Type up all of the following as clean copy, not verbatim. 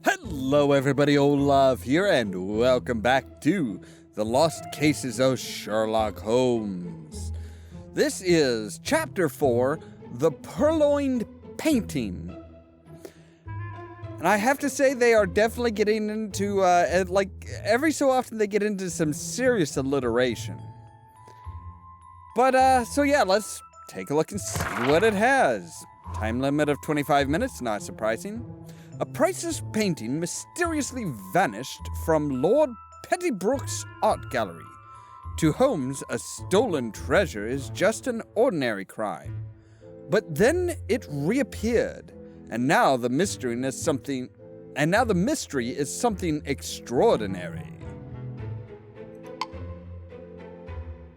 Hello everybody, Ollamh here, and welcome back to The Lost Cases of Sherlock Holmes. This is Chapter 4, The Purloined Painting. And I have to say they are definitely getting into, every so often they get into some serious alliteration. But, so yeah, let's take a look and see what it has. Time limit of 25 minutes, not surprising. A priceless painting mysteriously vanished from Lord Pettibrook's art gallery. To Holmes, a stolen treasure is just an ordinary crime. But then it reappeared, and now the mystery is something extraordinary.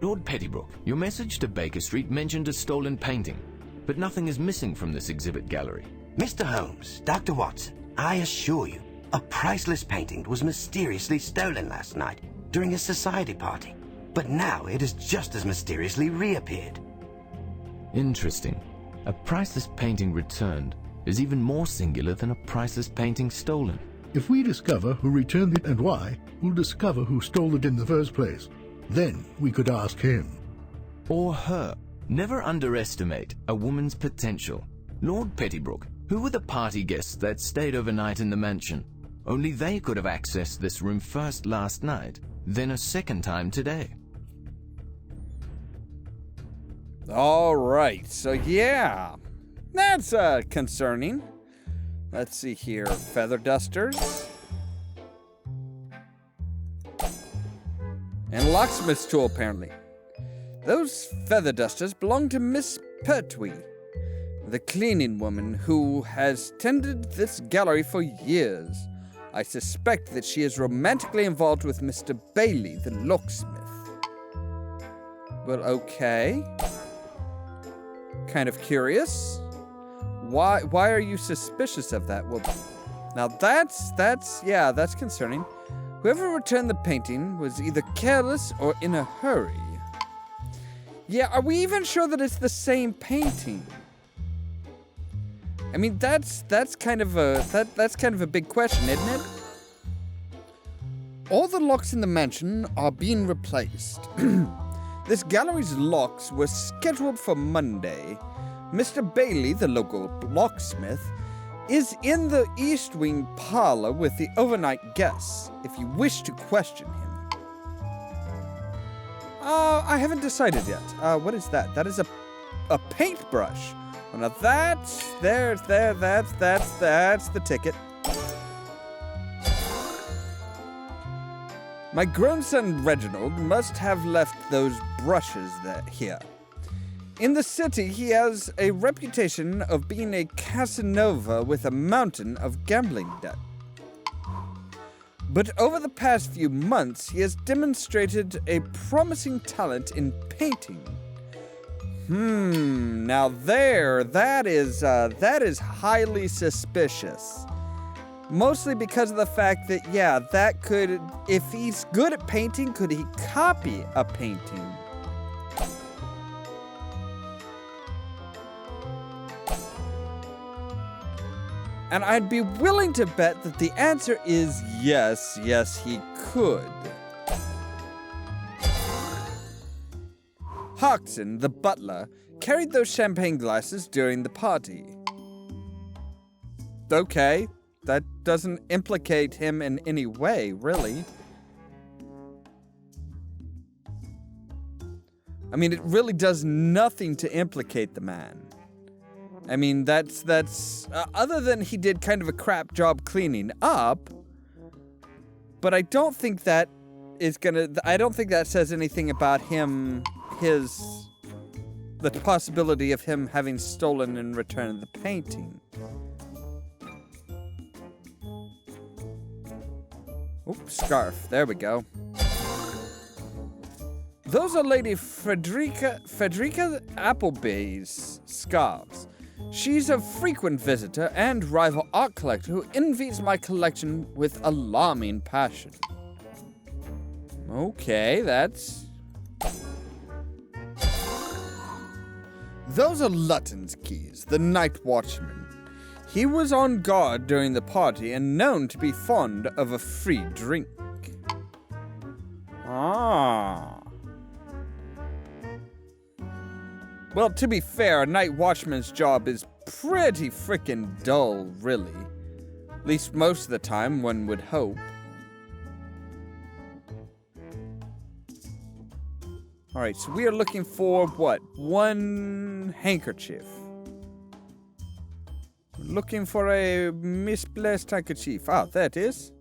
Lord Pettibrook, your message to Baker Street mentioned a stolen painting, but nothing is missing from this exhibit gallery. Mr. Holmes, Dr. Watson, I assure you, a priceless painting was mysteriously stolen last night during a society party, but now it has just as mysteriously reappeared. Interesting. A priceless painting returned is even more singular than a priceless painting stolen. If we discover who returned it and why, we'll discover who stole it in the first place. Then we could ask him. Or her. Never underestimate a woman's potential. Lord Pettibrook, who were the party guests that stayed overnight in the mansion? Only they could have accessed this room first last night, then a second time today. All right, so yeah, that's concerning. Let's see here, feather dusters. And locksmith's tool, apparently. Those feather dusters belong to Miss Pertwee, the cleaning woman who has tended this gallery for years. I suspect that she is romantically involved with Mr. Bailey, the locksmith. Well, okay. Kind of curious. Why are you suspicious of that? Well, now that's concerning. Whoever returned the painting was either careless or in a hurry. Yeah, are we even sure that it's the same painting? I mean, that's kind of a big question, isn't it? All the locks in the mansion are being replaced. This gallery's locks were scheduled for Monday. Mr. Bailey, the local locksmith, is in the East Wing parlor with the overnight guests, if you wish to question him. I haven't decided yet. What is that? That is a paintbrush. Well, now that's the ticket. My grown son Reginald must have left those brushes here. In the city, he has a reputation of being a Casanova with a mountain of gambling debt. But over the past few months, he has demonstrated a promising talent in painting. Now that is highly suspicious. Mostly because of the fact that, if he's good at painting, could he copy a painting? And I'd be willing to bet that the answer is yes, he could. Hodgson, the butler, carried those champagne glasses during the party. Okay, that doesn't implicate him in any way, really. I mean, it really does nothing to implicate the man. I mean, that's other than he did kind of a crap job cleaning up, but I don't think that says anything about him, the possibility of him having stolen and returned the painting. Oops, scarf, there we go. Those are Lady Frederica Appleby's scarves. She's a frequent visitor and rival art collector who envies my collection with alarming passion. Okay, that's... Those are Lutton's keys, the night watchman. He was on guard during the party and known to be fond of a free drink. Ah. Well, to be fair, a night watchman's job is pretty frickin' dull, really. At least most of the time, one would hope. Alright, so we are looking for, what? One handkerchief. Looking for a misplaced handkerchief. Ah, there it is.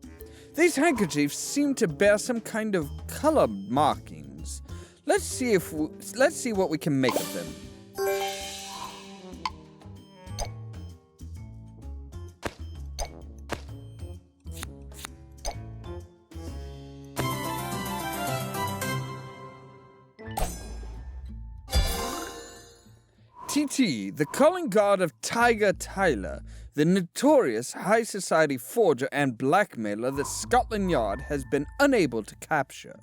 These handkerchiefs seem to bear some kind of color markings. Let's see what we can make of them. TT, the calling card of Tiger Tyler, the notorious high society forger and blackmailer that Scotland Yard has been unable to capture.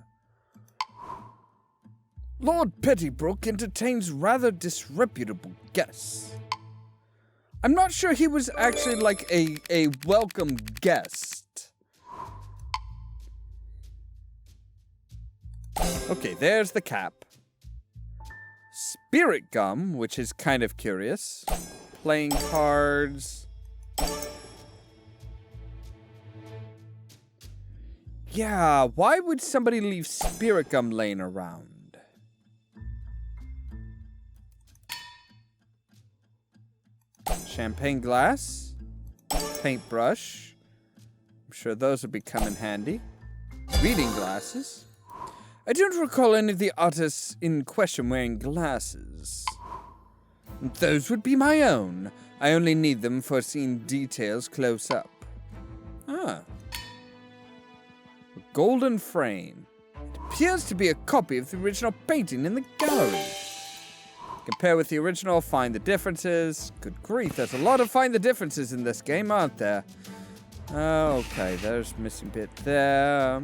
Lord Pettibrook entertains rather disreputable guests. I'm not sure he was actually like a welcome guest. Okay, there's the cap. Spirit gum, which is kind of curious. Playing cards. Yeah, why would somebody leave spirit gum laying around? Champagne glass. Paintbrush. I'm sure those would be coming handy. Reading glasses. I don't recall any of the artists in question wearing glasses. Those would be my own. I only need them for seeing details close up. Ah. A golden frame. It appears to be a copy of the original painting in the gallery. Compare with the original, find the differences. Good grief, there's a lot of find the differences in this game, aren't there? Okay, there's missing bit there.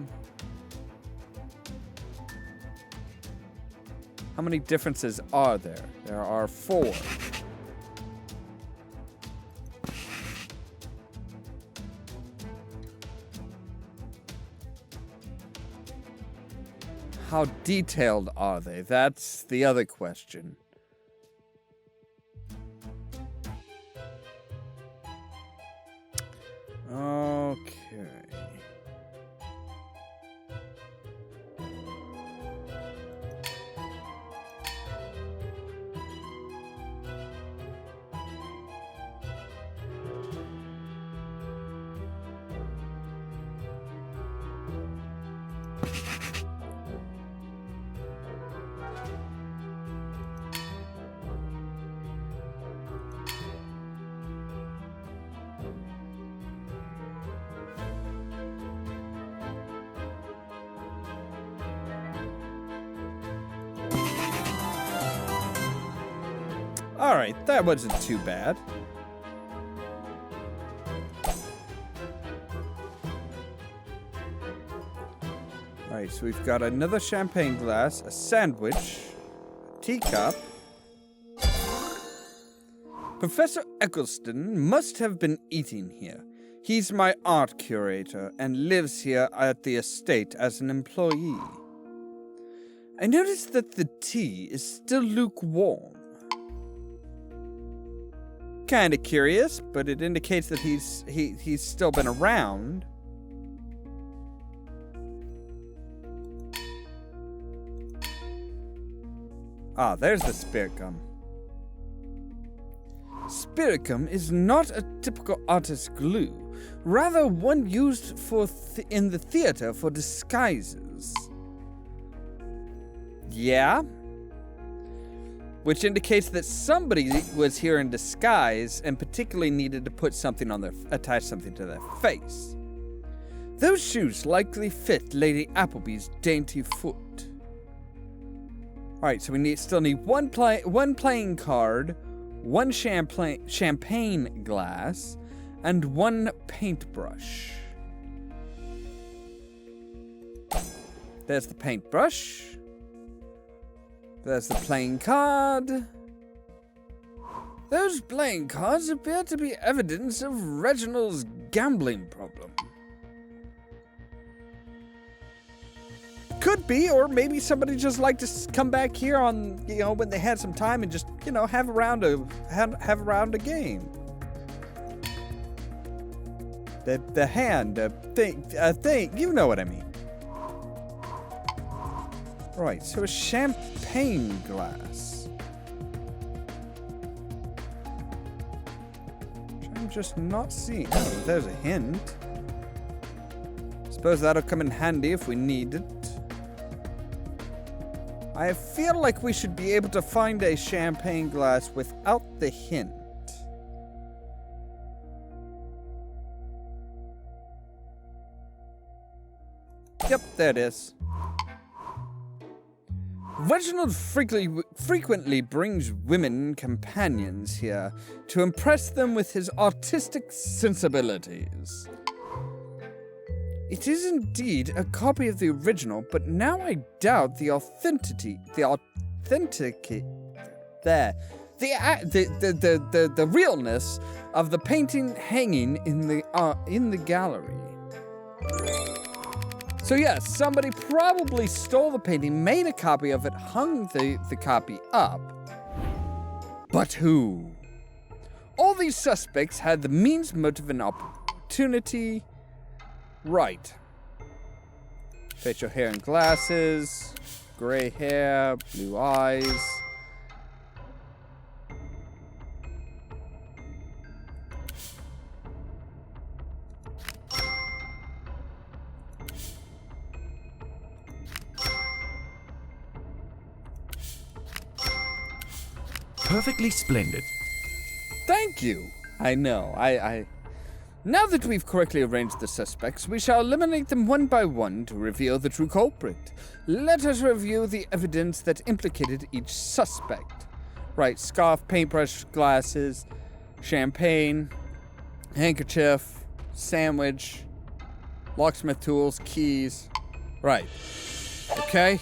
How many differences are there? There are 4. How detailed are they? That's the other question. Okay. Alright, that wasn't too bad. Alright, so we've got another champagne glass, a sandwich, a teacup. Professor Eccleston must have been eating here. He's my art curator and lives here at the estate as an employee. I noticed that the tea is still lukewarm. Kinda curious, but it indicates that he's still been around. Ah, there's the spirit gum. Spirit gum is not a typical artist's glue, rather one used in the theater for disguises. Yeah? Which indicates that somebody was here in disguise and particularly needed to put something on attach something to their face. Those shoes likely fit Lady Appleby's dainty foot. Alright, so we still need one playing card, one champagne glass, and one paintbrush. There's the paintbrush. There's the playing card. Those playing cards appear to be evidence of Reginald's gambling problem. Could be, or maybe somebody just liked to come back here on, when they had some time and just, have a round of a game. The hand, thing, you know what I mean. Right, so a champagne glass. Which I'm just not seeing. Oh, there's a hint. Suppose that'll come in handy if we need it. I feel like we should be able to find a champagne glass without the hint. Yep, there it is. Reginald frequently brings women companions here to impress them with his artistic sensibilities. It is indeed a copy of the original, but now I doubt the realness of the painting hanging in the gallery. So yes, somebody probably stole the painting, made a copy of it, hung the copy up. But who? All these suspects had the means, motive, and opportunity. Right. Facial hair and glasses, gray hair, blue eyes. Perfectly splendid. Thank you. I know. Now that we've correctly arranged the suspects, we shall eliminate them one by one to reveal the true culprit. Let us review the evidence that implicated each suspect. Right, scarf, paintbrush, glasses, champagne, handkerchief, sandwich, locksmith tools, keys. Right. Okay.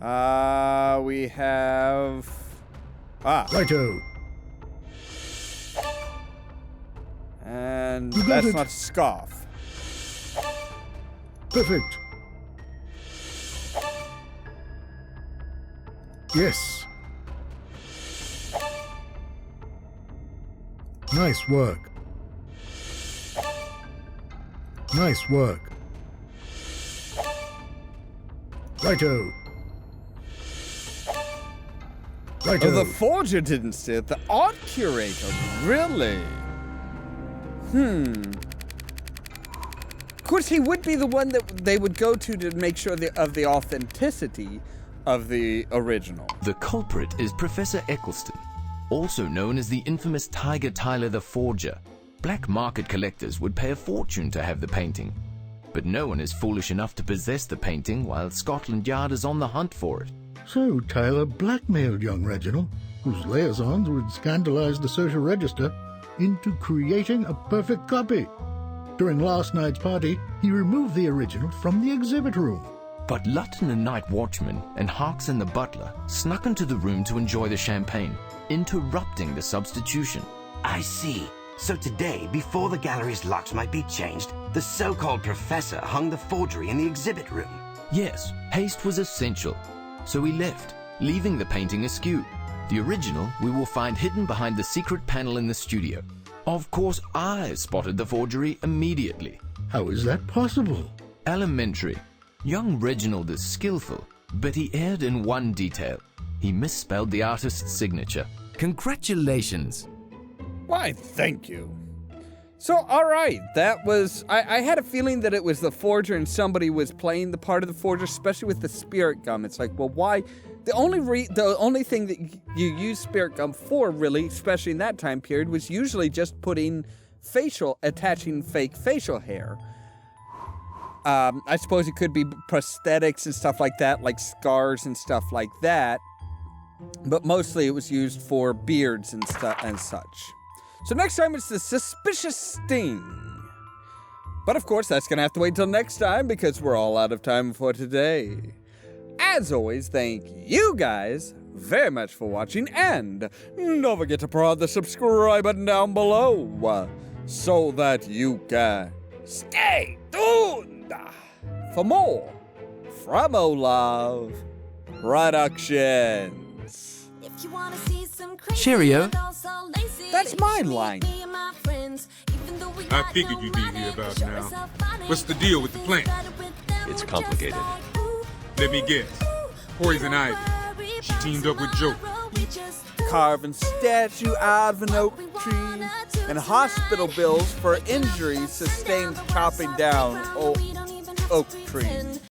We have... Righto. And You got that's it. not scarf. Perfect. Yes. Nice work. Nice work. Righto. Righto. Oh, the forger didn't steal it. The art curator. Really? Of course, he would be the one that they would go to make sure of the authenticity of the original. The culprit is Professor Eccleston, also known as the infamous Tiger Tyler the Forger. Black market collectors would pay a fortune to have the painting, but no one is foolish enough to possess the painting while Scotland Yard is on the hunt for it. So Tyler blackmailed young Reginald, whose liaisons would scandalize the social register, into creating a perfect copy. During last night's party, he removed the original from the exhibit room. But Lutton the night watchman and Harkson the butler snuck into the room to enjoy the champagne, interrupting the substitution. I see. So today, before the gallery's locks might be changed, the so-called professor hung the forgery in the exhibit room. Yes, haste was essential, so we left, leaving the painting askew. The original we will find hidden behind the secret panel in the studio. Of course, I spotted the forgery immediately. How is that possible? Elementary. Young Reginald is skillful, but he erred in one detail. He misspelled the artist's signature. Congratulations. Why, thank you. So, all right, that was... I had a feeling that it was the forger and somebody was playing the part of the forger, especially with the spirit gum. It's like, well, why... The only thing that you use spirit gum for, really, especially in that time period, was usually just attaching fake facial hair. I suppose it could be prosthetics and stuff like that, like scars and stuff like that. But mostly it was used for beards and such. So next time it's the suspicious sting. But of course, that's going to have to wait till next time because we're all out of time for today. As always, thank you guys very much for watching, and don't forget to prod the subscribe button down below so that you can stay tuned for more from Ollamh Productions. If you wanna see some crazy Cheerio. but also lazy, That's my line. me and my friends, even though we I got figured no you'd be money, here about show now. yourself funny. What's the deal with the plant? It's complicated. Let me guess. Poison Ivy. She teamed up with Joe. Carving statue out of an oak tree, and hospital bills for injuries sustained chopping down oak trees.